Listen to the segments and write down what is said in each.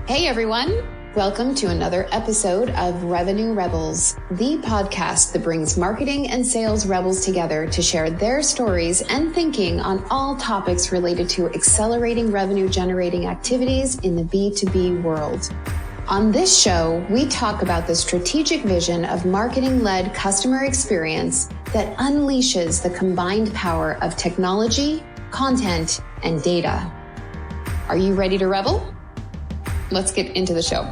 Hey everyone, welcome to another episode of Revenue Rebels, the podcast that brings marketing and sales rebels together to share their stories and thinking on all topics related to accelerating revenue generating activities in the B2B world. On this show, we talk about the strategic vision of marketing-led customer experience that unleashes the combined power of technology, content, and data. Are you ready to rebel? Let's get into the show.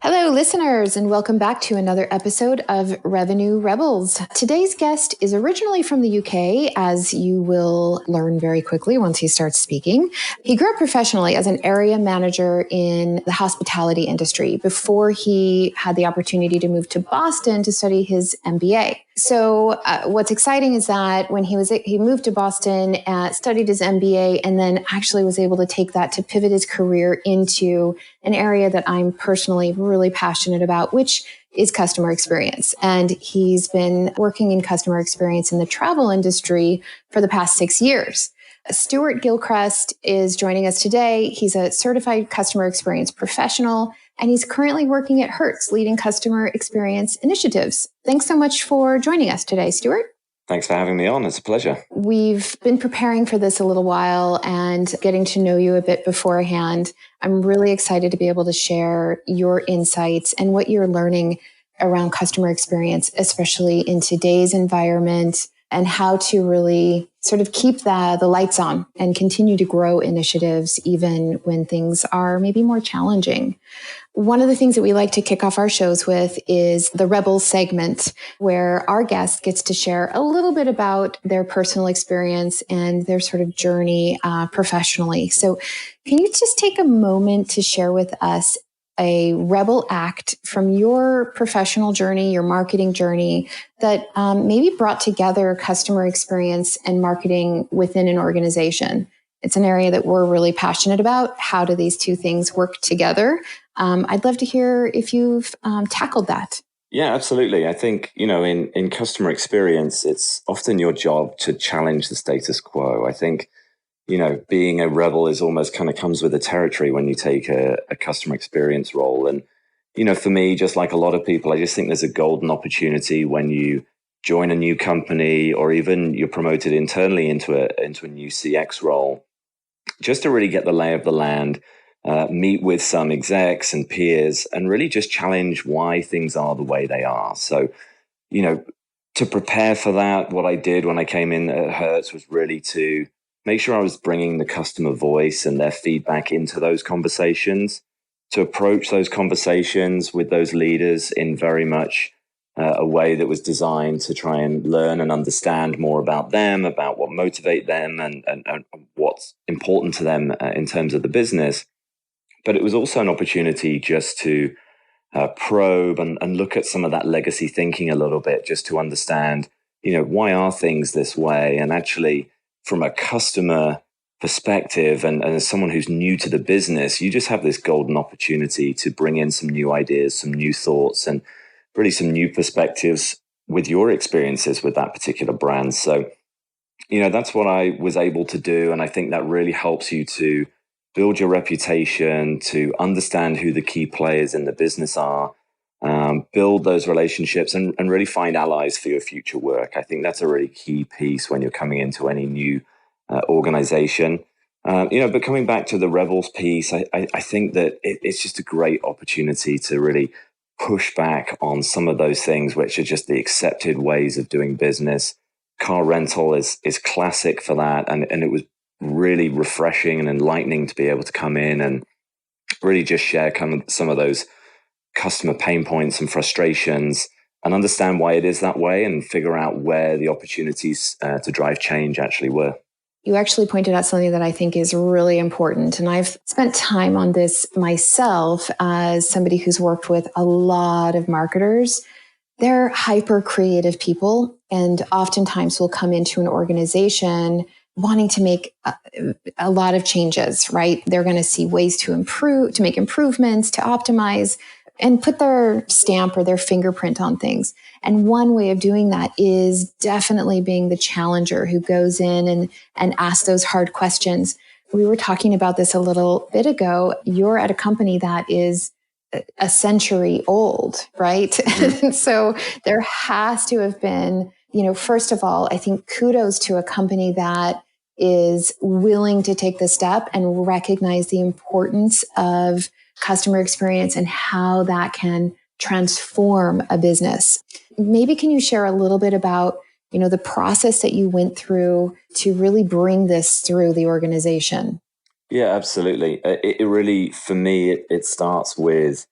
Hello, listeners, and welcome back to another episode of Revenue Rebels. Today's guest is originally from the UK, as you will learn very quickly once he starts speaking. He grew up professionally as an area manager in the hospitality industry before he had the opportunity to move to Boston to study his MBA. So what's exciting is that when he moved to Boston, studied his MBA, and then actually was able to take that to pivot his career into an area that I'm personally really passionate about, which is customer experience. And he's been working in customer experience in the travel industry for the past 6 years. Stuart Gilchriest is joining us today. He's a certified customer experience professional, and he's currently working at Hertz, leading customer experience initiatives. Thanks so much for joining us today, Stuart. Thanks for having me on. It's a pleasure. We've been preparing for this a little while and getting to know you a bit beforehand. I'm really excited to be able to share your insights and what you're learning around customer experience, especially in today's environment, and how to really sort of keep the lights on and continue to grow initiatives even when things are maybe more challenging. One of the things that we like to kick off our shows with is the Rebel segment, where our guest gets to share a little bit about their personal experience and their sort of journey professionally. So can you just take a moment to share with us a Rebel act from your professional journey, your marketing journey, that maybe brought together customer experience and marketing within an organization? It's an area that we're really passionate about. How do these two things work together? I'd love to hear if you've tackled that. Yeah, absolutely. I think, in customer experience, it's often your job to challenge the status quo. I think, being a rebel is almost kind of comes with the territory when you take a customer experience role. And, for me, just like a lot of people, I just think there's a golden opportunity when you join a new company or even you're promoted internally into a new CX role, just to really get the lay of the land, meet with some execs and peers and really just challenge why things are the way they are. So, to prepare for that, what I did when I came in at Hertz was really to make sure I was bringing the customer voice and their feedback into those conversations, to approach those conversations with those leaders in very much a way that was designed to try and learn and understand more about them, about what motivate them and what's important to them in terms of the business. But it was also an opportunity just to probe and look at some of that legacy thinking a little bit, just to understand, why are things this way? And actually, from a customer perspective and as someone who's new to the business, you just have this golden opportunity to bring in some new ideas, some new thoughts, and really some new perspectives with your experiences with that particular brand. So, that's what I was able to do. And I think that really helps you to build your reputation, to understand who the key players in the business are, build those relationships and really find allies for your future work. I think that's a really key piece when you're coming into any new organization. But coming back to the Rebels piece, I think that it's just a great opportunity to really push back on some of those things which are just the accepted ways of doing business. Car rental is classic for that. And it was really refreshing and enlightening to be able to come in and really just share some of those customer pain points and frustrations and understand why it is that way and figure out where the opportunities to drive change actually were. You actually pointed out something that I think is really important. And I've spent time on this myself as somebody who's worked with a lot of marketers. They're hyper creative people and oftentimes will come into an organization wanting to make a lot of changes, right? They're going to see ways to improve, to make improvements, to optimize, and put their stamp or their fingerprint on things. And one way of doing that is definitely being the challenger who goes in and asks those hard questions. we were talking about this a little bit ago. You're at a company that is a century old, right? Mm-hmm. So there has to have been, first of all, I think kudos to a company that is willing to take the step and recognize the importance of customer experience and how that can transform a business. Maybe can you share a little bit about, the process that you went through to really bring this through the organization? Yeah, absolutely. It really, for me, it starts with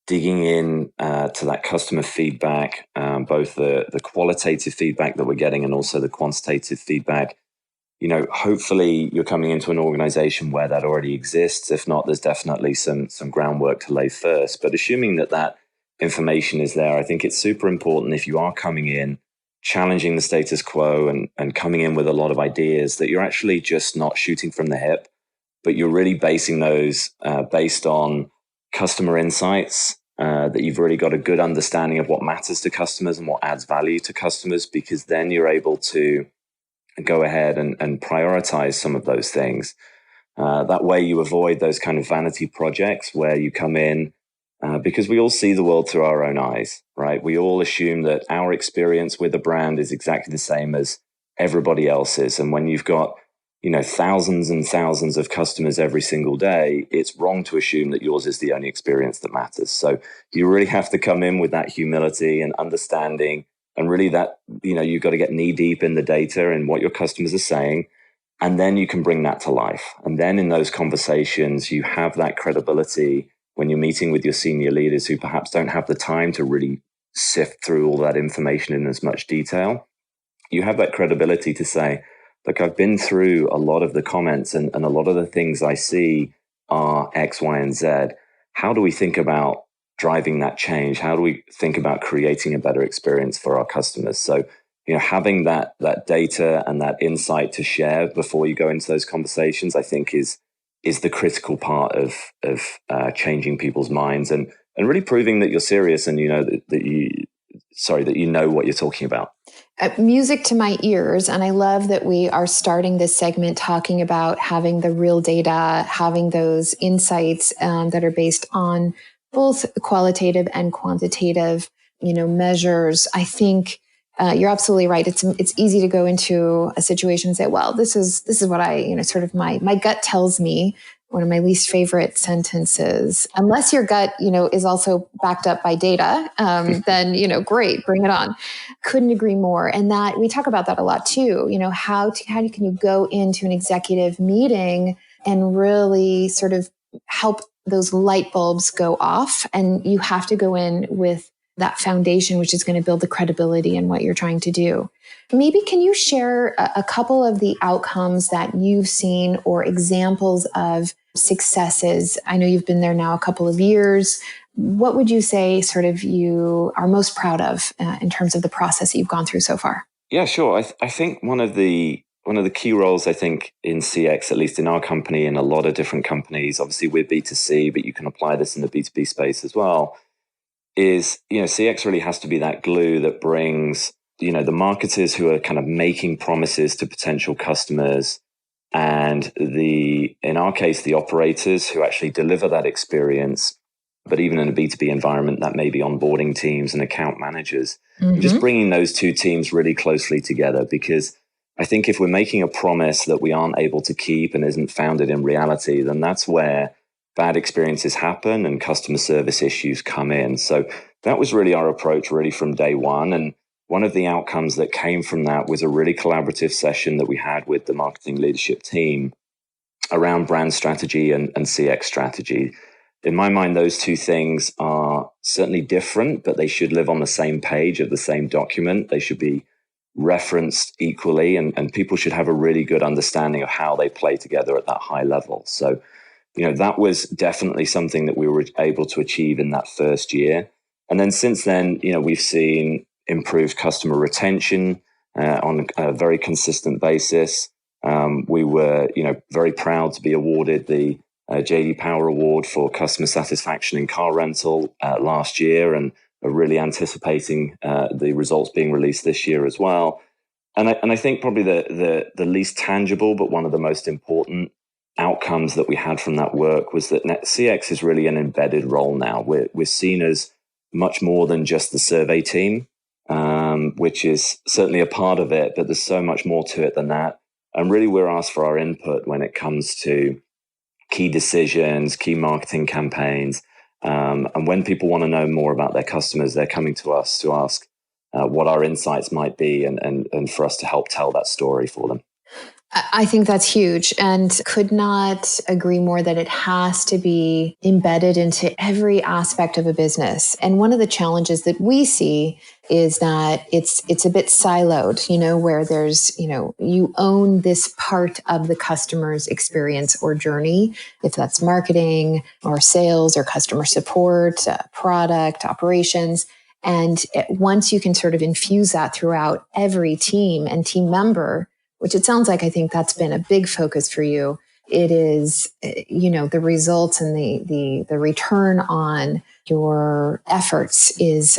digging in to that customer feedback, both the qualitative feedback that we're getting and also the quantitative feedback. Hopefully you're coming into an organization where that already exists. If not, there's definitely some groundwork to lay first. But assuming that information is there, I think it's super important if you are coming in, challenging the status quo and coming in with a lot of ideas, that you're actually just not shooting from the hip, but you're really basing those based on customer insights, that you've really got a good understanding of what matters to customers and what adds value to customers, because then you're able to go ahead and prioritize some of those things. That way you avoid those kind of vanity projects where you come in, because we all see the world through our own eyes, right? We all assume that our experience with a brand is exactly the same as everybody else's. And when you've got, thousands and thousands of customers every single day, it's wrong to assume that yours is the only experience that matters. So you really have to come in with that humility and understanding, and really that, you've got to get knee deep in the data and what your customers are saying. And then you can bring that to life. And then in those conversations, you have that credibility when you're meeting with your senior leaders who perhaps don't have the time to really sift through all that information in as much detail. You have that credibility to say, look, I've been through a lot of the comments and a lot of the things I see are X, Y, and Z. How do we think about driving that change? How do we think about creating a better experience for our customers? So, having that data and that insight to share before you go into those conversations, I think is the critical part of changing people's minds and really proving that you're serious and that you know what you're talking about. Music to my ears. And I love that we are starting this segment talking about having the real data, having those insights that are based on both qualitative and quantitative, measures. I think you're absolutely right. It's easy to go into a situation and say, well, this is what I, sort of my gut tells me. One of my least favorite sentences, unless your gut, is also backed up by data, then, great, bring it on. Couldn't agree more. And that we talk about that a lot too. How can you go into an executive meeting and really sort of help those light bulbs go off? And you have to go in with that foundation, which is going to build the credibility in what you're trying to do. Maybe can you share a couple of the outcomes that you've seen or examples of successes? I know you've been there now a couple of years. What would you say sort of you are most proud of in terms of the process that you've gone through so far? Yeah, sure. I think one of the key roles, I think, in CX, at least in our company and a lot of different companies, obviously we're B2C, but you can apply this in the B2B space as well, is, CX really has to be that glue that brings, the marketers who are kind of making promises to potential customers and in our case, the operators who actually deliver that experience. But even in a B2B environment, that may be onboarding teams and account managers. Mm-hmm. And just bringing those two teams really closely together, because I think if we're making a promise that we aren't able to keep and isn't founded in reality, then that's where bad experiences happen and customer service issues come in. So that was really our approach, really from day one. And one of the outcomes that came from that was a really collaborative session that we had with the marketing leadership team around brand strategy and CX strategy. In my mind, those two things are certainly different, but they should live on the same page of the same document. They should be referenced equally, and people should have a really good understanding of how they play together at that high level. So, that was definitely something that we were able to achieve in that first year. And then since then, we've seen improved customer retention on a very consistent basis. We were, very proud to be awarded the JD Power Award for customer satisfaction in car rental last year, and are really anticipating the results being released this year as well. And I think probably the least tangible, but one of the most important outcomes that we had from that work was that CX is really an embedded role now. We're seen as much more than just the survey team, which is certainly a part of it, but there's so much more to it than that. And really, we're asked for our input when it comes to key decisions, key marketing campaigns. And when people want to know more about their customers, they're coming to us to ask what our insights might be and for us to help tell that story for them. I think that's huge and could not agree more that it has to be embedded into every aspect of a business. And one of the challenges that we see is that it's a bit siloed, where there's, you own this part of the customer's experience or journey, if that's marketing or sales or customer support, product, operations. And once you can sort of infuse that throughout every team and team member, which it sounds like, I think that's been a big focus for you. It is, the results and the return on your efforts is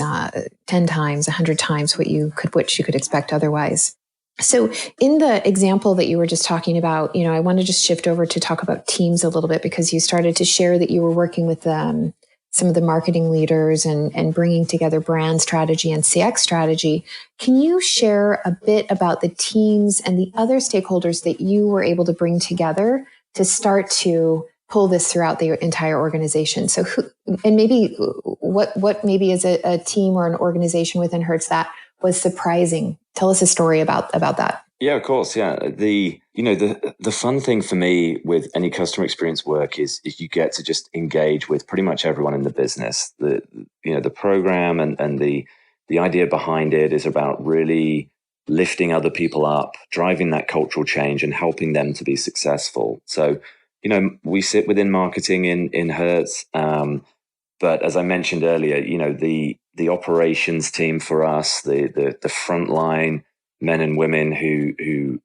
10 times, 100 times what you could expect otherwise. So in the example that you were just talking about, I want to just shift over to talk about teams a little bit, because you started to share that you were working with some of the marketing leaders and bringing together brand strategy and CX strategy. Can you share a bit about the teams and the other stakeholders that you were able to bring together to start to pull this throughout the entire organization? So what maybe is a team or an organization within Hertz that was surprising? Tell us a story about that. Yeah, of course. Yeah. The fun thing for me with any customer experience work is you get to just engage with pretty much everyone in the business. The program and the idea behind it is about really lifting other people up, driving that cultural change and helping them to be successful. So, we sit within marketing in Hertz. But as I mentioned earlier, the operations team for us, the frontline men and women who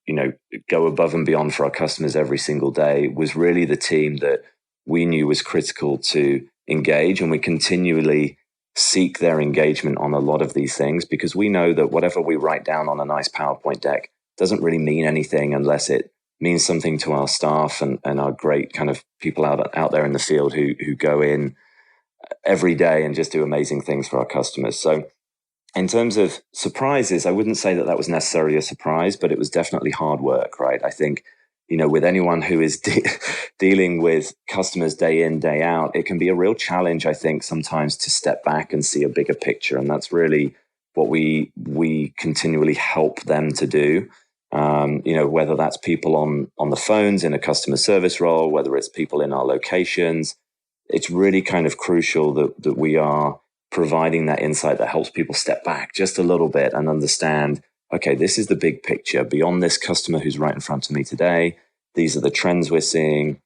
go above and beyond for our customers every single day was really the team that we knew was critical to engage. And we continually seek their engagement on a lot of these things, because we know that whatever we write down on a nice PowerPoint deck doesn't really mean anything unless it means something to our staff and our great kind of people out there in the field who go in every day and just do amazing things for our customers. So in terms of surprises, I wouldn't say that was necessarily a surprise, but it was definitely hard work, right? I think, with anyone who is dealing with customers day in, day out, it can be a real challenge, I think, sometimes to step back and see a bigger picture. And that's really what we continually help them to do. Whether that's people on the phones in a customer service role, whether it's people in our locations, it's really kind of crucial that we are providing that insight that helps people step back just a little bit and understand, okay, this is the big picture beyond this customer who's right in front of me today. These are the trends we're seeing.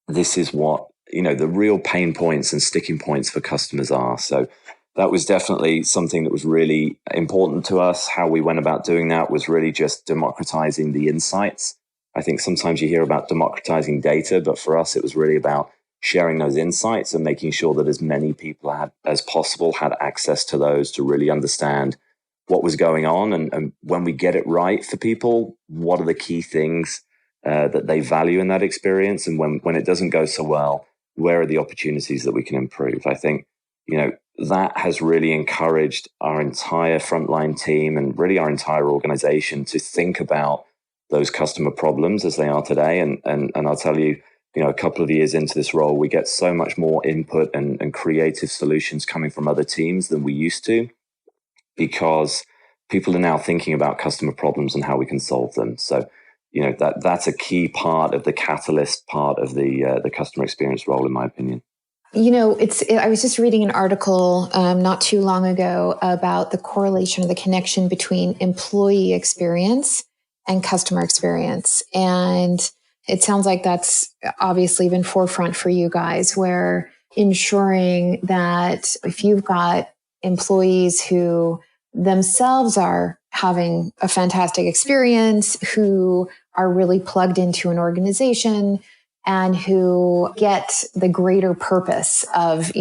This is what, the real pain points and sticking points for customers are. So that was definitely something that was really important to us. How we went about doing that was really just democratizing the insights. I think sometimes you hear about democratizing data, but for us, it was really about sharing those insights and making sure that as many people as possible had access to those to really understand what was going on. And when we get it right for people, what are the key things that they value in that experience? And when it doesn't go so well, where are the opportunities that we can improve? I think, that has really encouraged our entire frontline team and really our entire organization to think about those customer problems as they are today. And I'll tell you, a couple of years into this role, we get so much more input and creative solutions coming from other teams than we used to, because people are now thinking about customer problems and how we can solve them. So, that's a key part of the catalyst part of the customer experience role, in my opinion. I was just reading an article not too long ago about the correlation or the connection between employee experience and customer experience. And it sounds like that's obviously been forefront for you guys, where ensuring that if you've got employees who themselves are having a fantastic experience, who are really plugged into an organization and who get the greater purpose of,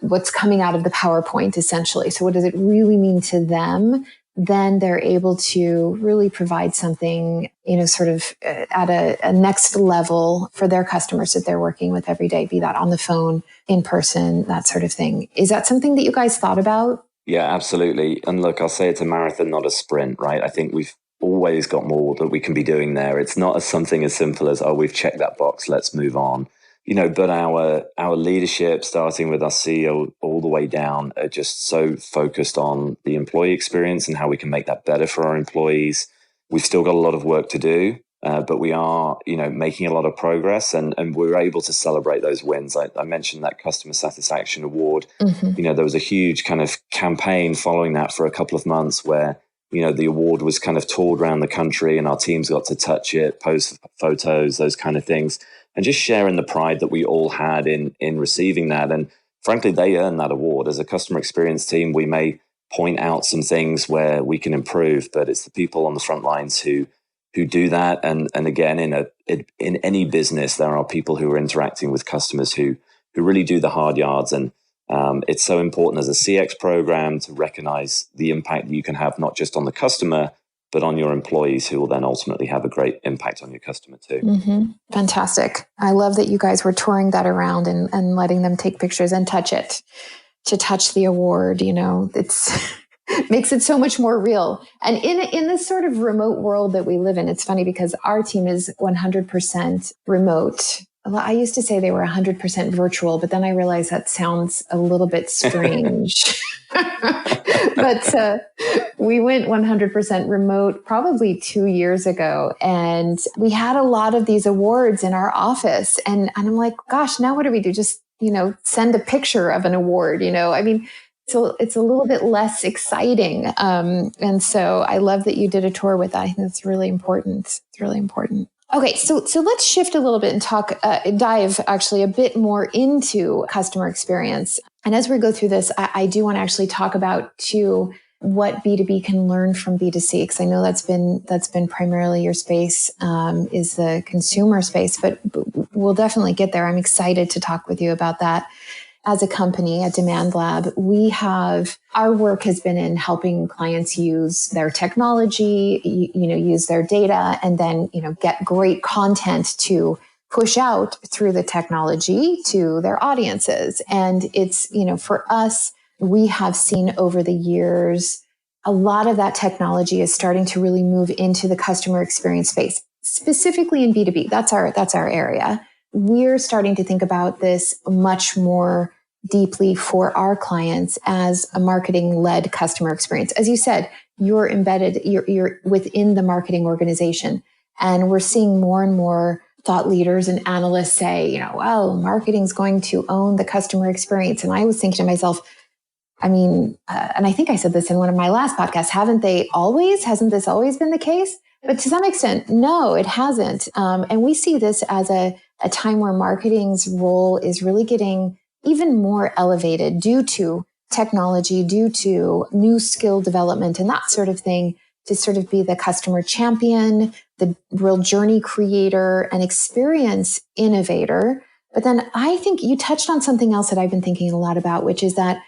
what's coming out of the PowerPoint, essentially. So what does it really mean to them? then they're able to really provide something, sort of at a next level for their customers that they're working with every day, be that on the phone, in person, that sort of thing. Is that something that you guys thought about? Yeah, absolutely. And look, I'll say it's a marathon, not a sprint, right? I think we've always got more that we can be doing there. It's not something as simple as, oh, we've checked that box, let's move on. But our leadership, starting with our CEO all the way down, are just so focused on the employee experience and how we can make that better for our employees. We've still got a lot of work to do, but we are, making a lot of progress, and we're able to celebrate those wins. I mentioned that customer satisfaction award. Mm-hmm. There was a huge kind of campaign following that for a couple of months where, the award was kind of toured around the country and our teams got to touch it, post photos, those kind of things, and just sharing the pride that we all had in receiving that. And frankly, they earned that award. As a customer experience team, we may point out some things where we can improve, but it's the people on the front lines who do that. And again, in any business, there are people who are interacting with customers who really do the hard yards. And it's so important as a CX program to recognize the impact that you can have, not just on the customer, but on your employees, who will then ultimately have a great impact on your customer too. Mm-hmm. Fantastic. I love that you guys were touring that around and letting them take pictures and touch it, to touch the award. It's makes it so much more real. And in this sort of remote world that we live in, it's funny because our team is 100% remote. I used to say they were 100% virtual, but then I realized that sounds a little bit strange. But we went 100% remote probably 2 years ago. And we had a lot of these awards in our office. And I'm like, gosh, now what do we do? Just, send a picture of an award, I mean, so it's a little bit less exciting. And so I love that you did a tour with that. I think that's really important. It's really important. Okay, so let's shift a little bit and dive actually a bit more into customer experience. And as we go through this, I do want to actually talk about too what B2B can learn from B2C, because I know that's been primarily your space, is the consumer space, but we'll definitely get there. I'm excited to talk with you about that. As a company at Demand Lab, our work has been in helping clients use their technology, use their data, and then, get great content to push out through the technology to their audiences. And it's, for us, we have seen over the years, a lot of that technology is starting to really move into the customer experience space, specifically in B2B. That's our area. We're starting to think about this much more deeply for our clients as a marketing-led customer experience. As you said, you're embedded, you're within the marketing organization. And we're seeing more and more thought leaders and analysts say, well, marketing's going to own the customer experience. And I was thinking to myself, and I think I said this in one of my last podcasts, hasn't this always been the case? But to some extent, no, it hasn't. And we see this as a time where marketing's role is really getting even more elevated due to technology, due to new skill development and that sort of thing, to sort of be the customer champion, the real journey creator and experience innovator. But then I think you touched on something else that I've been thinking a lot about, which is that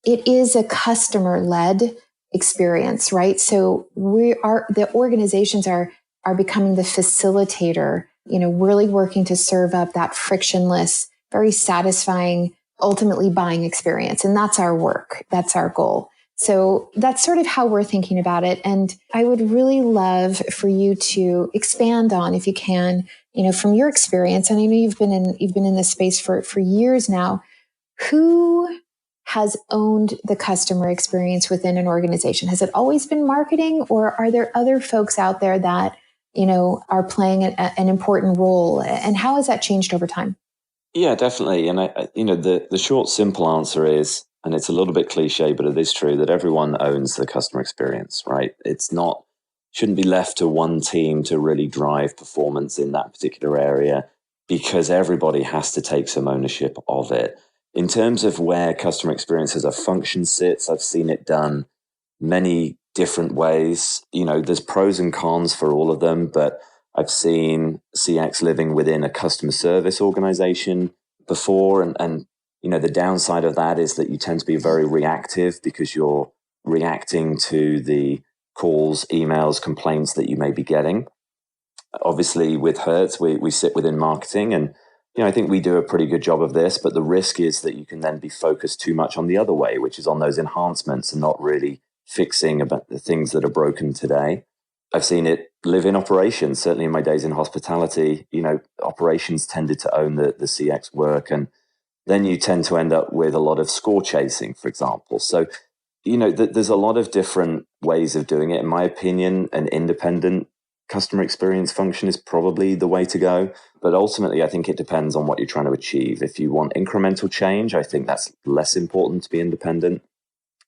it is a customer-led experience, right? So the organizations are becoming the facilitator, really working to serve up that frictionless, very satisfying, ultimately buying experience. And that's our work. That's our goal. So that's sort of how we're thinking about it. And I would really love for you to expand on, if you can, from your experience. And I know you've been in this space for years now. Who has owned the customer experience within an organization? Has it always been marketing, or are there other folks out there that, are playing an important role? And how has that changed over time? Yeah, definitely. And the short, simple answer is, and it's a little bit cliche, but it is true, that everyone owns the customer experience, right? Shouldn't be left to one team to really drive performance in that particular area, because everybody has to take some ownership of it. In terms of where customer experience as a function sits, I've seen it done many different ways. There's pros and cons for all of them, but I've seen CX living within a customer service organization before. And the downside of that is that you tend to be very reactive, because you're reacting to the calls, emails, complaints that you may be getting. Obviously, with Hertz, we sit within marketing, and I think we do a pretty good job of this. But the risk is that you can then be focused too much on the other way, which is on those enhancements and not really fixing about the things that are broken today. I've seen it live in operations. Certainly, in my days in hospitality, operations tended to own the CX work, and then you tend to end up with a lot of score chasing, for example. So, there's a lot of different ways of doing it. In my opinion, an independent customer experience function is probably the way to go. But ultimately, I think it depends on what you're trying to achieve. If you want incremental change, I think that's less important to be independent.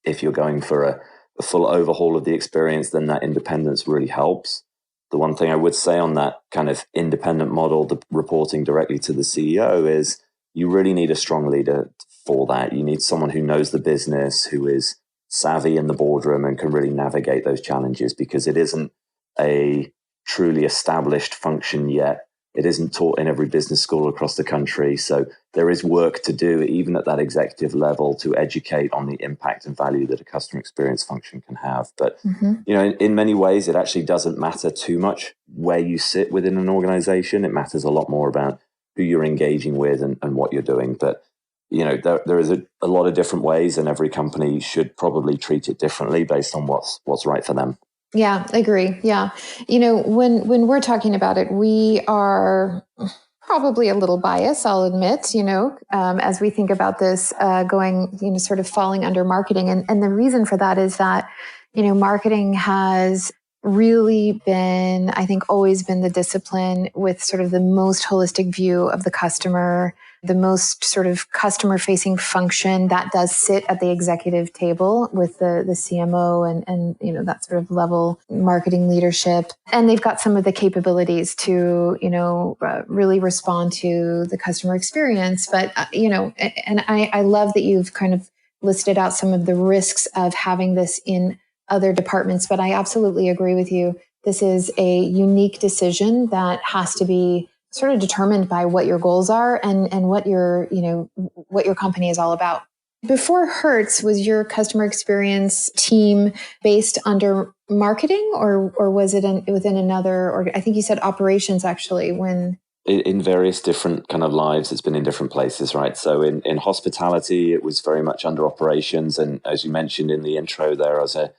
If you're going for a full overhaul of the experience, then that independence really helps. The one thing I would say on that kind of independent model, the reporting directly to the CEO, is you really need a strong leader for that. You need someone who knows the business, who is savvy in the boardroom and can really navigate those challenges, because it isn't a truly established function yet. It isn't taught in every business school across the country. So there is work to do, even at that executive level, to educate on the impact and value that a customer experience function can have. But, in many ways, it actually doesn't matter too much where you sit within an organization. It matters a lot more about who you're engaging with and what you're doing. But, there is a lot of different ways, and every company should probably treat it differently based on what's right for them. Yeah, I agree. Yeah. When we're talking about it, we are probably a little biased, I'll admit, as we think about this going, sort of falling under marketing. And the reason for that is that, marketing has really been, I think, always been the discipline with sort of the most holistic view of the customer, the most sort of customer facing function that does sit at the executive table with the CMO and that sort of level marketing leadership. And they've got some of the capabilities to, really respond to the customer experience. But, and I love that you've kind of listed out some of the risks of having this in other departments, but I absolutely agree with you. This is a unique decision that has to be sort of determined by what your goals are and what your company is all about. Before Hertz, was your customer experience team based under marketing, or was it within another? Or I think you said operations actually. When in various different kind of lives, it's been in different places, right? So in hospitality, it was very much under operations, and as you mentioned in the intro, there was a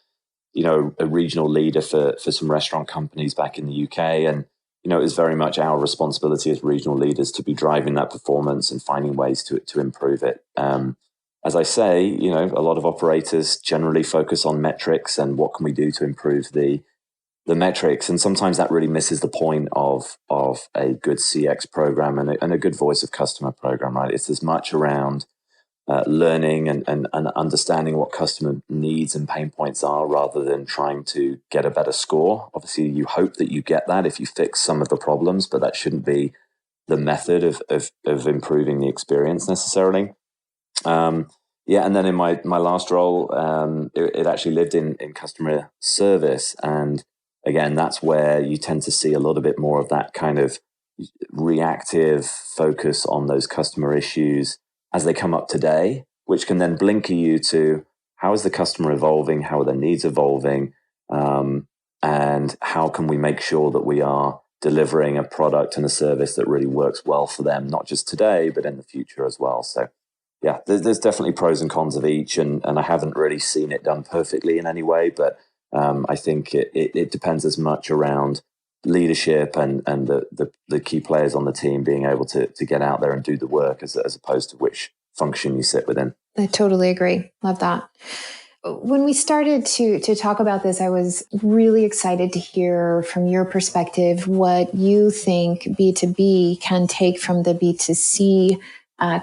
regional leader for some restaurant companies back in the UK, and it was very much our responsibility as regional leaders to be driving that performance and finding ways to improve it. As I say, a lot of operators generally focus on metrics and what can we do to improve the metrics, and sometimes that really misses the point of a good CX program and a good voice of customer program, right? It's as much around learning and understanding what customer needs and pain points are, rather than trying to get a better score. Obviously, you hope that you get that if you fix some of the problems, but that shouldn't be the method of improving the experience necessarily. And then in my last role, it actually lived in customer service. And again, that's where you tend to see a little bit more of that kind of reactive focus on those customer issues as they come up today, which can then blinker you to how is the customer evolving, how are their needs evolving, and how can we make sure that we are delivering a product and a service that really works well for them, not just today, but in the future as well. So yeah, there's definitely pros and cons of each, and I haven't really seen it done perfectly in any way, but I think it depends as much around leadership and the key players on the team being able to get out there and do the work as opposed to which function you sit within. I totally agree. Love that. When we started to talk about this, I was really excited to hear from your perspective what you think B2B can take from the B2C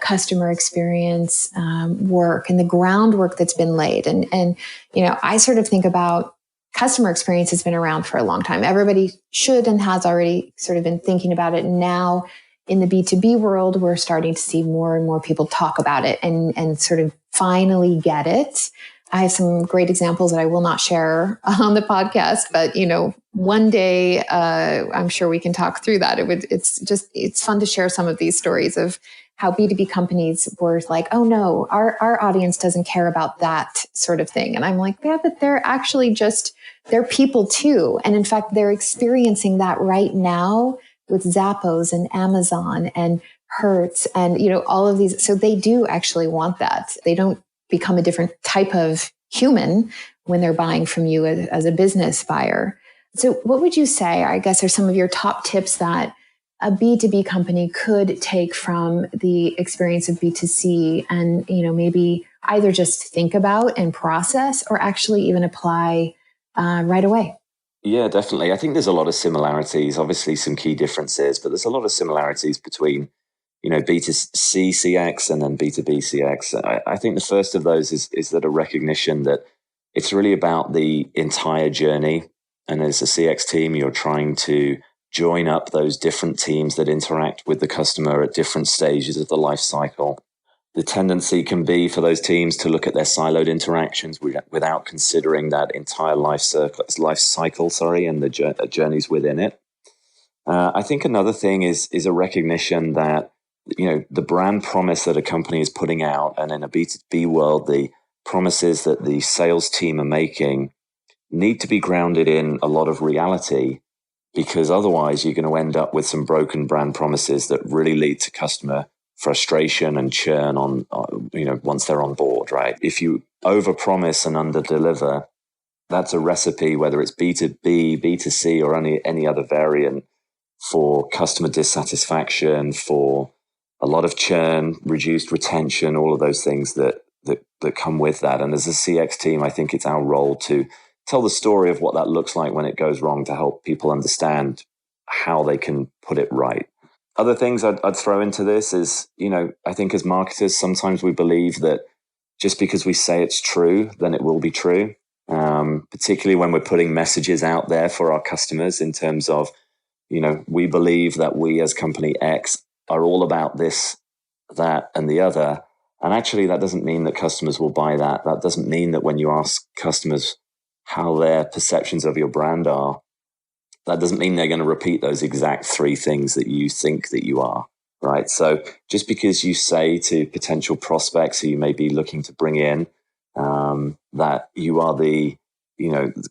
customer experience work and the groundwork that's been laid. And I sort of think about customer experience has been around for a long time. Everybody should and has already sort of been thinking about it. And now in the B2B world, we're starting to see more and more people talk about it and sort of finally get it. I have some great examples that I will not share on the podcast, but one day I'm sure we can talk through that. It's fun to share some of these stories of how B2B companies were like, oh no, our audience doesn't care about that sort of thing. And I'm like, yeah, but they're actually they're people too. And in fact, they're experiencing that right now with Zappos and Amazon and Hertz and, all of these. So they do actually want that. They don't become a different type of human when they're buying from you as a business buyer. So what would you say, I guess, are some of your top tips that a B2B company could take from the experience of B2C and, maybe either just think about and process or actually even apply right away? Yeah, definitely. I think there's a lot of similarities, obviously some key differences, but there's a lot of similarities between, B2C CX and then B2B CX. I think the first of those is that a recognition that it's really about the entire journey. And as a CX team, you're trying to join up those different teams that interact with the customer at different stages of the life cycle. The tendency can be for those teams to look at their siloed interactions without considering that entire life cycle, and the journeys within it. I think another thing is a recognition that the brand promise that a company is putting out, and in a B2B world, the promises that the sales team are making need to be grounded in a lot of reality, because otherwise you're going to end up with some broken brand promises that really lead to customer frustration and churn on once they're on board, right? If you overpromise and underdeliver, that's a recipe, whether it's B2B, B2C, or any other variant, for customer dissatisfaction, for a lot of churn, reduced retention, all of those things that come with that. And as a CX team, I think it's our role to tell the story of what that looks like when it goes wrong, to help people understand how they can put it right. Other things I'd throw into this is, I think as marketers, sometimes we believe that just because we say it's true, then it will be true. Particularly when we're putting messages out there for our customers in terms of, we believe that we as company X are all about this, that, and the other. And actually, that doesn't mean that customers will buy that. That doesn't mean that when you ask customers how their perceptions of your brand are, that doesn't mean they're going to repeat those exact three things that you think that you are, right? So just because you say to potential prospects who you may be looking to bring in that you are the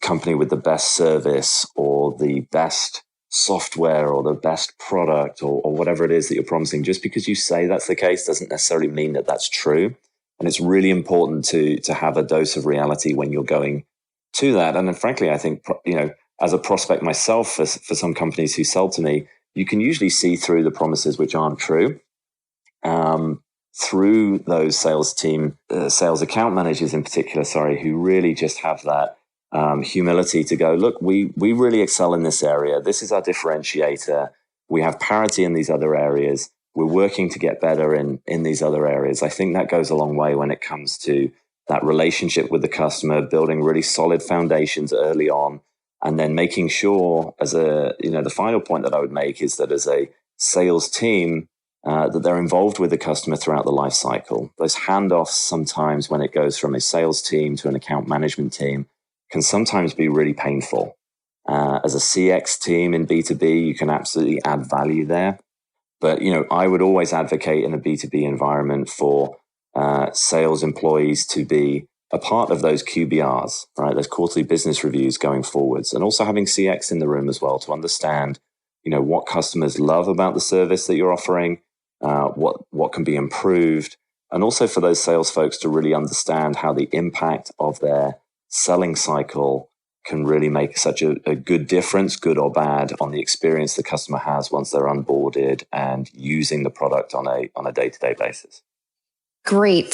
company with the best service or the best software or the best product or whatever it is that you're promising, just because you say that's the case doesn't necessarily mean that that's true. And it's really important to have a dose of reality when you're going to that. And then frankly, I think, as a prospect myself for some companies who sell to me, you can usually see through the promises which aren't true through those sales account managers in particular, who really just have that humility to go, look, we really excel in this area. This is our differentiator. We have parity in these other areas. We're working to get better in these other areas. I think that goes a long way when it comes to that relationship with the customer, building really solid foundations early on, and then making sure the final point that I would make is that as a sales team, that they're involved with the customer throughout the life cycle. Those handoffs sometimes when it goes from a sales team to an account management team can sometimes be really painful. As a CX team in B2B, you can absolutely add value there. But, I would always advocate in a B2B environment for sales employees to be a part of those QBRs, right? Those quarterly business reviews going forwards, and also having CX in the room as well to understand, what customers love about the service that you're offering, what can be improved, and also for those sales folks to really understand how the impact of their selling cycle can really make such a good difference, good or bad, on the experience the customer has once they're onboarded and using the product on a day-to-day basis. Great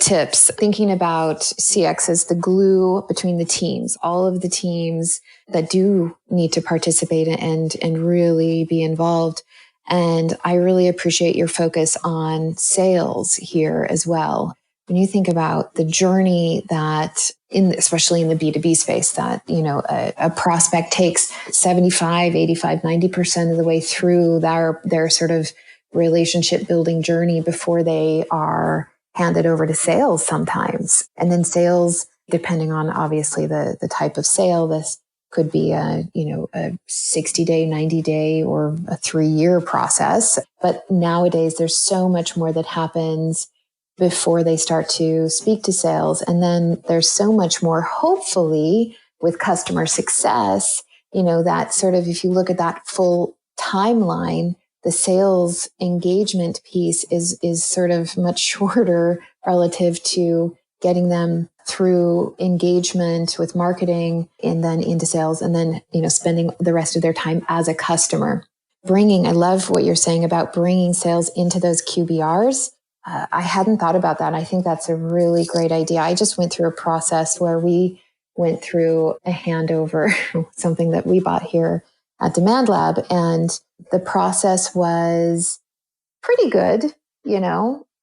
tips. Thinking about CX as the glue between the teams, all of the teams that do need to participate and really be involved. And I really appreciate your focus on sales here as well. When you think about the journey that especially in the B2B space, that, a prospect takes 75, 85, 90% of the way through their sort of relationship building journey before they are handed over to sales sometimes. And then sales, depending on obviously the type of sale, this could be a 60-day, 90-day, or a 3-year process. But nowadays, there's so much more that happens before they start to speak to sales. And then there's so much more, hopefully, with customer success, that sort of, if you look at that full timeline, the sales engagement piece is sort of much shorter relative to getting them through engagement with marketing and then into sales, and then, spending the rest of their time as a customer. I love what you're saying about bringing sales into those QBRs. I hadn't thought about that. I think that's a really great idea. I just went through a process where we went through a handover, something that we bought here at Demand Lab. And the process was pretty good,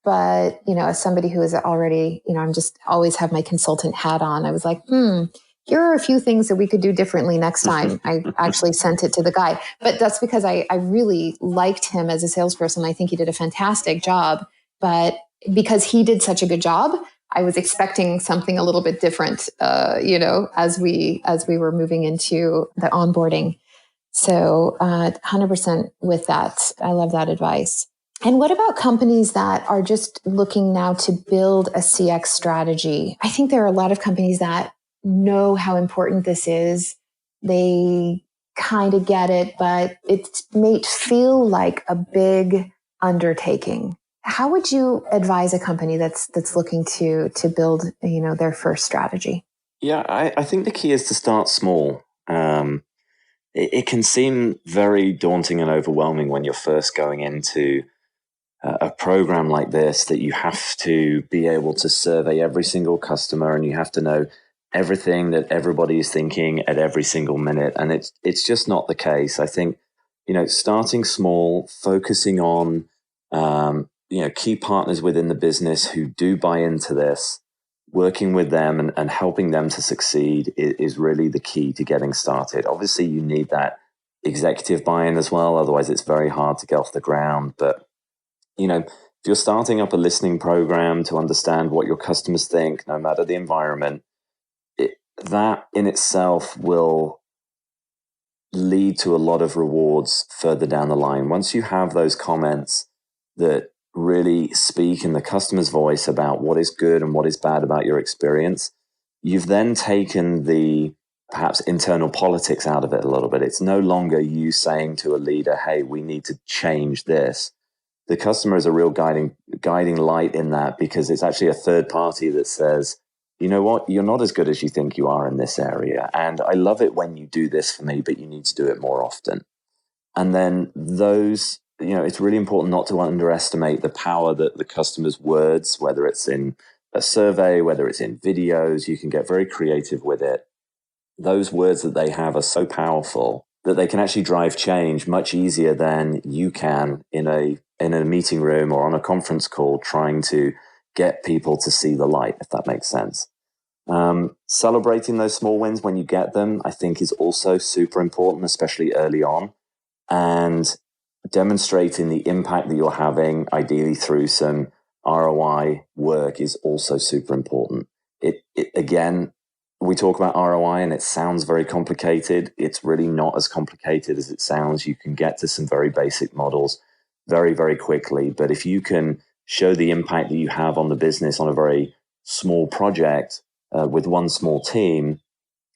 but, as somebody who is already, I'm just always have my consultant hat on. I was like, here are a few things that we could do differently next time. I actually sent it to the guy, but that's because I really liked him as a salesperson. I think he did a fantastic job, but because he did such a good job, I was expecting something a little bit different, as we were moving into the onboarding. So 100% with that. I love that advice. And what about companies that are just looking now to build a CX strategy? I think there are a lot of companies that know how important this is. They kind of get it, but it may feel like a big undertaking. How would you advise a company that's looking to build, their first strategy? Yeah, I think the key is to start small. It can seem very daunting and overwhelming when you're first going into a program like this, that you have to be able to survey every single customer and you have to know everything that everybody is thinking at every single minute. And it's just not the case. I think, starting small, focusing on, key partners within the business who do buy into this, working with them and helping them to succeed is really the key to getting started. Obviously, you need that executive buy-in as well. Otherwise, it's very hard to get off the ground. But, if you're starting up a listening program to understand what your customers think, no matter the environment, that in itself will lead to a lot of rewards further down the line. Once you have those comments that really speak in the customer's voice about what is good and what is bad about your experience, you've then taken the perhaps internal politics out of it a little bit. It's no longer you saying to a leader, hey, we need to change this. The customer is a real guiding light in that, because it's actually a third party that says, you know what, you're not as good as you think you are in this area. And I love it when you do this for me, but you need to do it more often. And then those, it's really important not to underestimate the power that the customer's words, whether it's in a survey, whether it's in videos, you can get very creative with it. Those words that they have are so powerful that they can actually drive change much easier than you can in a meeting room or on a conference call trying to get people to see the light, if that makes sense. Celebrating those small wins when you get them, I think, is also super important, especially early on. And demonstrating the impact that you're having, ideally through some ROI work, is also super important. Again, we talk about ROI and it sounds very complicated. It's really not as complicated as it sounds. You can get to some very basic models very, very quickly. But if you can show the impact that you have on the business on a very small project with one small team,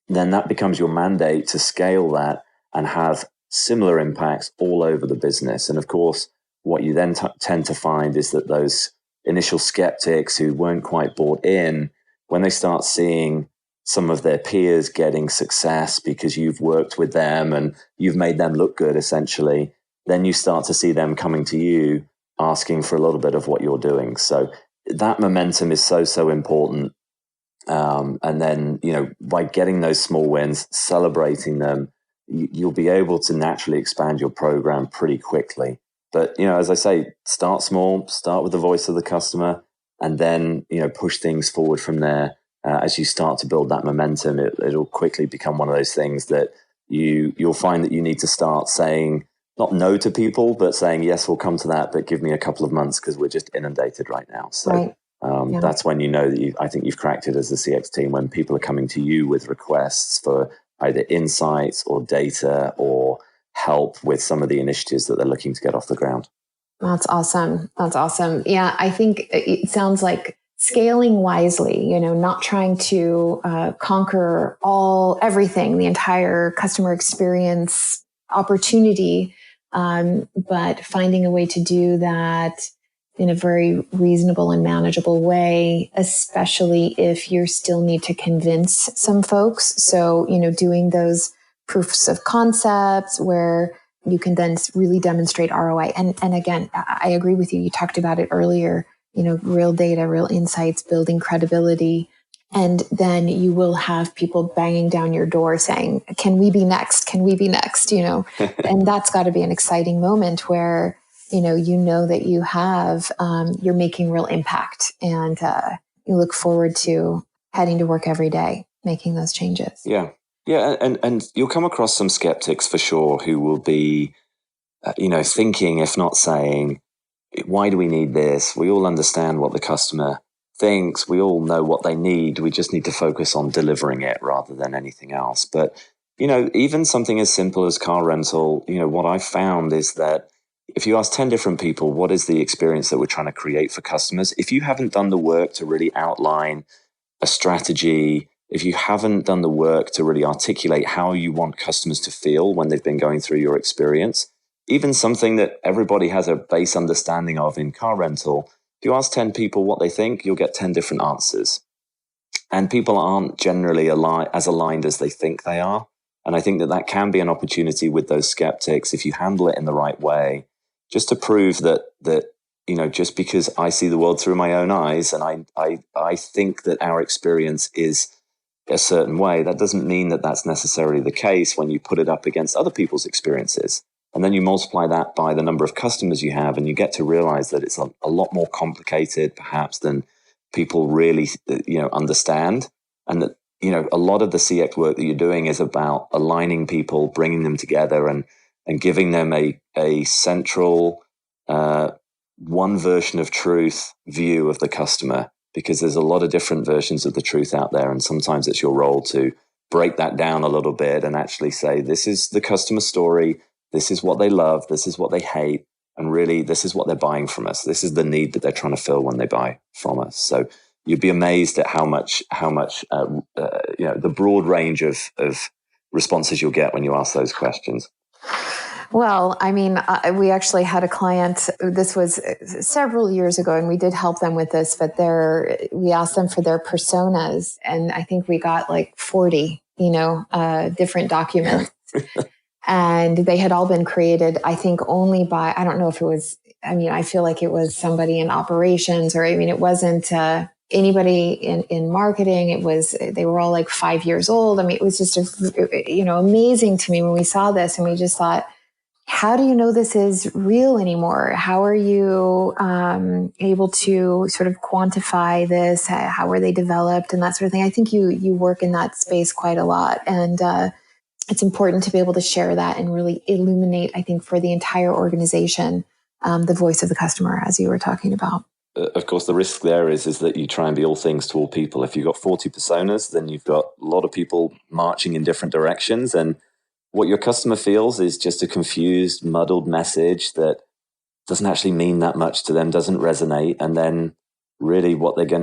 then that becomes your mandate to scale that and have similar impacts all over the business. And of course, what you then tend to find is that those initial skeptics who weren't quite bought in, when they start seeing some of their peers getting success because you've worked with them and you've made them look good, essentially, then you start to see them coming to you asking for a little bit of what you're doing. So that momentum is so important. And then, by getting those small wins, celebrating them, you'll be able to naturally expand your program pretty quickly. But, as I say, start small, start with the voice of the customer, and then, push things forward from there. As you start to build that momentum, it'll quickly become one of those things that you'll find that you need to start saying, not no to people, but saying, yes, we'll come to that, but give me a couple of months because we're just inundated right now. So right. That's when you know that I think you've cracked it as a CX team, when people are coming to you with requests for either insights or data or help with some of the initiatives that they're looking to get off the ground. That's awesome. That's awesome. Yeah, I think it sounds like scaling wisely, not trying to conquer everything, the entire customer experience opportunity, but finding a way to do that in a very reasonable and manageable way, especially if you still need to convince some folks. So, doing those proofs of concepts where you can then really demonstrate ROI. And again, I agree with you. You talked about it earlier, real data, real insights, building credibility. And then you will have people banging down your door saying, can we be next? Can we be next? And that's got to be an exciting moment where, that you have, you're making real impact, and you look forward to heading to work every day, making those changes. Yeah. Yeah. And you'll come across some skeptics for sure who will be, thinking, if not saying, why do we need this? We all understand what the customer thinks. We all know what they need. We just need to focus on delivering it rather than anything else. But, even something as simple as car rental, what I've found is that if you ask 10 different people, what is the experience that we're trying to create for customers? If you haven't done the work to really outline a strategy, if you haven't done the work to really articulate how you want customers to feel when they've been going through your experience, even something that everybody has a base understanding of in car rental, if you ask 10 people what they think, you'll get 10 different answers. And people aren't generally as aligned as they think they are. And I think that can be an opportunity with those skeptics, if you handle it in the right way, just to prove that just because I see the world through my own eyes and I think that our experience is a certain way, that doesn't mean that that's necessarily the case when you put it up against other people's experiences. And then you multiply that by the number of customers you have, and you get to realize that it's a lot more complicated, perhaps, than people really, understand. And that, a lot of the CX work that you're doing is about aligning people, bringing them together, and giving them a central, one version of truth view of the customer, because there's a lot of different versions of the truth out there. And sometimes it's your role to break that down a little bit and actually say, this is the customer story. This is what they love. This is what they hate. And really, this is what they're buying from us. This is the need that they're trying to fill when they buy from us. So you'd be amazed at how much the broad range of responses you'll get when you ask those questions. Well, I mean, we actually had a client, this was several years ago, and we did help them with this, but we asked them for their personas, and I think we got like 40, different documents. And they had all been created, I think, only by, I don't know if it was, I feel like it was somebody in operations, or, it wasn't anybody in marketing. They were all like 5 years old. It was just, amazing to me when we saw this, and we just thought, how do you know this is real anymore? How are you able to sort of quantify this? How were they developed and that sort of thing? I think you work in that space quite a lot. And it's important to be able to share that and really illuminate, I think, for the entire organization, the voice of the customer, as you were talking about. Of course, the risk there is that you try and be all things to all people. If you've got 40 personas, then you've got a lot of people marching in different directions. And what your customer feels is just a confused, muddled message that doesn't actually mean that much to them, doesn't resonate. And then really what they're going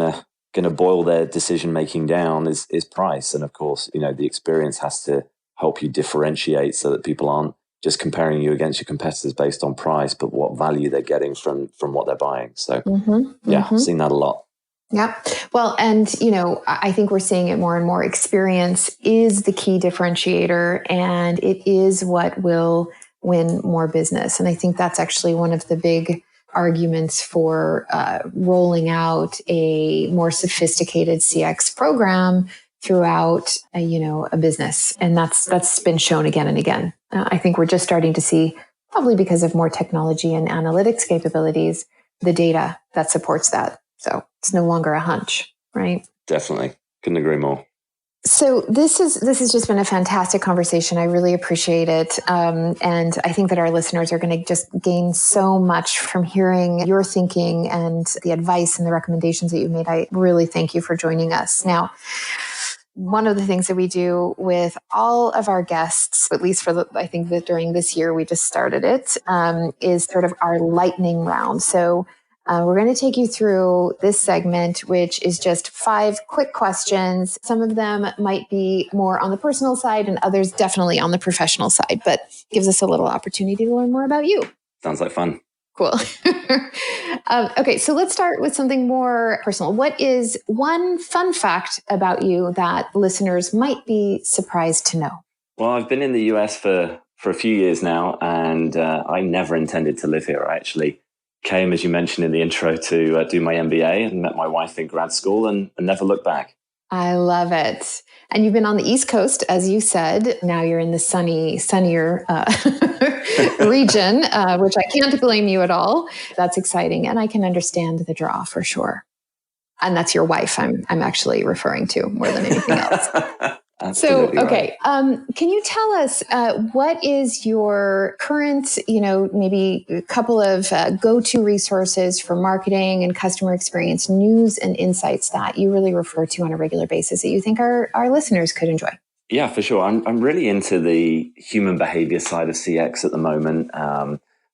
to boil their decision-making down is price. And of course, the experience has to help you differentiate so that people aren't just comparing you against your competitors based on price, but what value they're getting from what they're buying. So I've seen that a lot. Yeah. Well, and, I think we're seeing it more and more. Experience is the key differentiator, and it is what will win more business. And I think that's actually one of the big arguments for rolling out a more sophisticated CX program throughout a business. And that's been shown again and again. I think we're just starting to see, probably because of more technology and analytics capabilities, the data that supports that. So it's no longer a hunch, right? Definitely. Couldn't agree more. So this has just been a fantastic conversation. I really appreciate it. And I think that our listeners are going to just gain so much from hearing your thinking and the advice and the recommendations that you made. I really thank you for joining us. Now, one of the things that we do with all of our guests, at least I think that during this year, we just started it, is sort of our lightning round. So we're going to take you through this segment, which is just 5 quick questions. Some of them might be more on the personal side and others definitely on the professional side, but gives us a little opportunity to learn more about you. Sounds like fun. Cool. Okay, so let's start with something more personal. What is one fun fact about you that listeners might be surprised to know? Well, I've been in the US for a few years now, and I never intended to live here. I actually came, as you mentioned in the intro, to do my MBA and met my wife in grad school and never looked back. I love it. And you've been on the East Coast, as you said. Now you're in the sunnier region, which I can't blame you at all. That's exciting. And I can understand the draw for sure. And that's your wife I'm actually referring to more than anything else. Absolutely so, okay. Right. Can you tell us what is your current, maybe a couple of go-to resources for marketing and customer experience news and insights that you really refer to on a regular basis that you think our listeners could enjoy? Yeah, for sure. I'm really into the human behavior side of CX at the moment,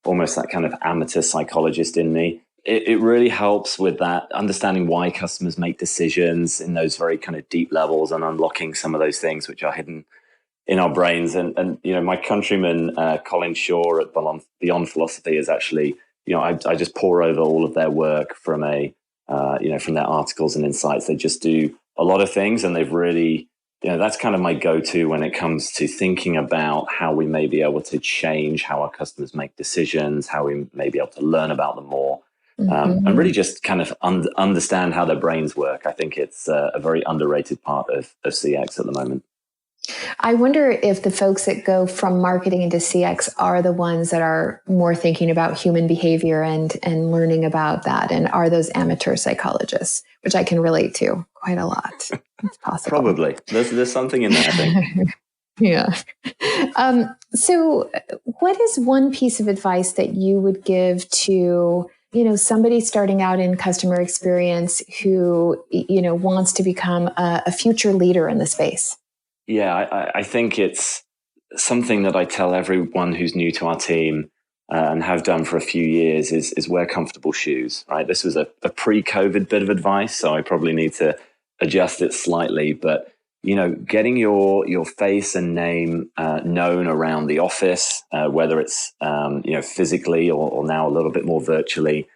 almost that kind of amateur psychologist in me. It really helps with that, understanding why customers make decisions in those very kind of deep levels and unlocking some of those things which are hidden in our brains. And my countryman, Colin Shaw at Beyond Philosophy is actually, I just pore over all of their work from from their articles and insights. They just do a lot of things, and they've really, that's kind of my go-to when it comes to thinking about how we may be able to change how our customers make decisions, how we may be able to learn about them more. And really just kind of understand how their brains work. I think it's a very underrated part of CX at the moment. I wonder if the folks that go from marketing into CX are the ones that are more thinking about human behavior and learning about that. And are those amateur psychologists, which I can relate to quite a lot. It's possible. Probably. There's something in there, I think. Yeah. So what is one piece of advice that you would give to somebody starting out in customer experience who, wants to become a future leader in the space? Yeah, I think it's something that I tell everyone who's new to our team and have done for a few years is wear comfortable shoes, right? This was a pre-COVID bit of advice, so I probably need to adjust it slightly. But, getting your face and name known around the office, whether it's, physically or now a little bit more virtually,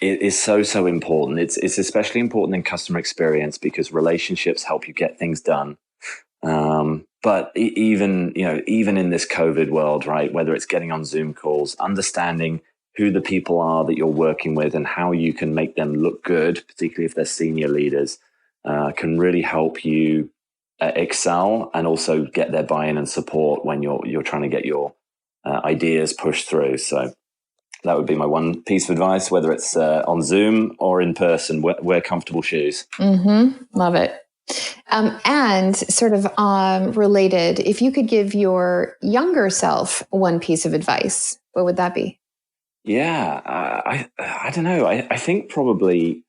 it is so important. It's especially important in customer experience because relationships help you get things done. But even in this COVID world, right, whether it's getting on Zoom calls, understanding who the people are that you're working with and how you can make them look good, particularly if they're senior leaders, can really help you excel and also get their buy-in and support when you're trying to get your ideas pushed through. So that would be my one piece of advice, whether it's on Zoom or in person, wear comfortable shoes. Love it. And sort of related, if you could give your younger self one piece of advice, what would that be? Yeah, I don't know. I think probably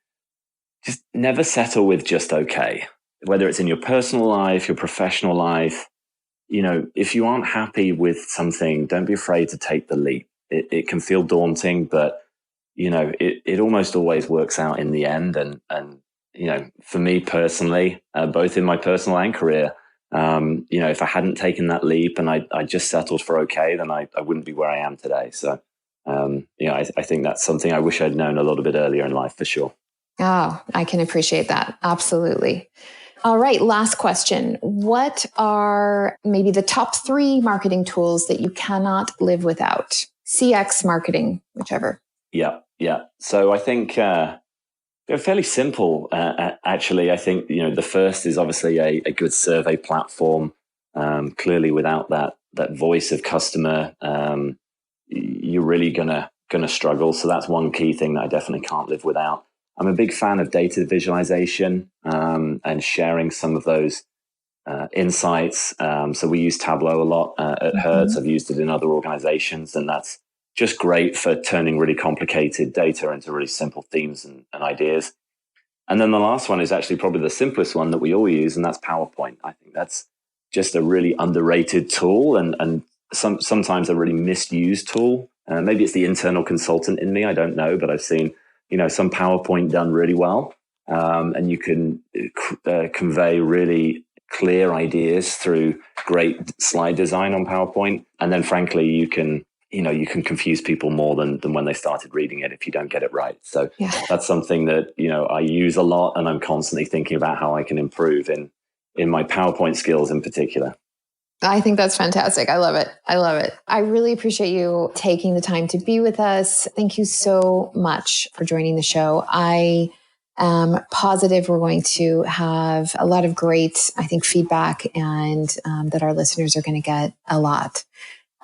just never settle with just okay. Whether it's in your personal life, your professional life, if you aren't happy with something, don't be afraid to take the leap. It can feel daunting, but it almost always works out in the end. And for me personally, both in my personal and career, if I hadn't taken that leap and I just settled for okay, then I wouldn't be where I am today. So, I think that's something I wish I'd known a little bit earlier in life for sure. Oh, I can appreciate that. Absolutely. All right. Last question. What are maybe the top 3 marketing tools that you cannot live without? CX, marketing, whichever. Yeah. So I think they're fairly simple, actually. I think, the first is obviously a good survey platform. Clearly, without that voice of customer, you're really gonna struggle. So that's one key thing that I definitely can't live without. I'm a big fan of data visualization and sharing some of those insights. So we use Tableau a lot at Hertz. I've used it in other organizations, and that's just great for turning really complicated data into really simple themes and ideas. And then the last one is actually probably the simplest one that we all use, and that's PowerPoint. I think that's just a really underrated tool and sometimes a really misused tool. Maybe it's the internal consultant in me, I don't know, but I've seen, some PowerPoint done really well. And you can convey really clear ideas through great slide design on PowerPoint. And then frankly, you can confuse people more than when they started reading it if you don't get it right. So that's something that, I use a lot, and I'm constantly thinking about how I can improve in my PowerPoint skills in particular. I think that's fantastic. I love it. I really appreciate you taking the time to be with us. Thank you so much for joining the show. I am positive we're going to have a lot of great, I think, feedback, and that our listeners are going to get a lot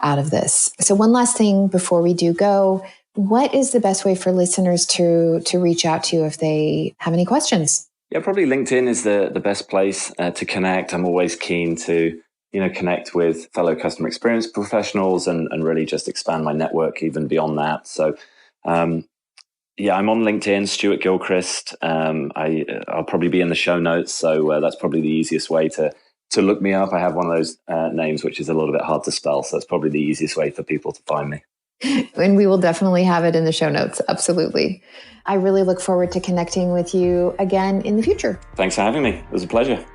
out of this. So one last thing before we do go, what is the best way for listeners to reach out to you if they have any questions? Yeah, probably LinkedIn is the best place to connect. I'm always keen to connect with fellow customer experience professionals and really just expand my network even beyond that. So, I'm on LinkedIn, Stuart Gilchriest. I'll probably be in the show notes. So that's probably the easiest way to look me up. I have one of those names, which is a little bit hard to spell. So it's probably the easiest way for people to find me. And we will definitely have it in the show notes. Absolutely. I really look forward to connecting with you again in the future. Thanks for having me. It was a pleasure.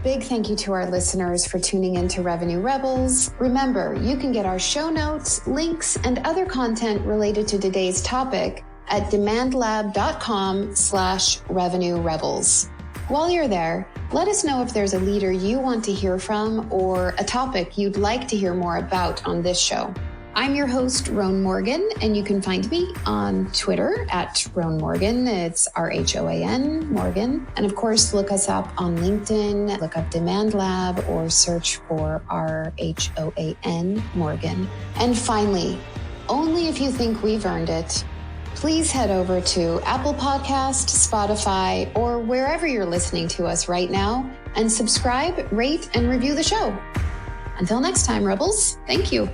Big thank you to our listeners for tuning in to Revenue Rebels. Remember, you can get our show notes, links, and other content related to today's topic at demandlab.com/revenue rebels. While you're there, let us know if there's a leader you want to hear from or a topic you'd like to hear more about on this show. I'm your host, Rhoan Morgan, and you can find me on Twitter at Rhoan Morgan. It's RHOAN Morgan. And of course, look us up on LinkedIn, look up Demand Lab, or search for RHOAN Morgan. And finally, only if you think we've earned it, please head over to Apple Podcast, Spotify, or wherever you're listening to us right now, and subscribe, rate, and review the show. Until next time, Rebels, thank you.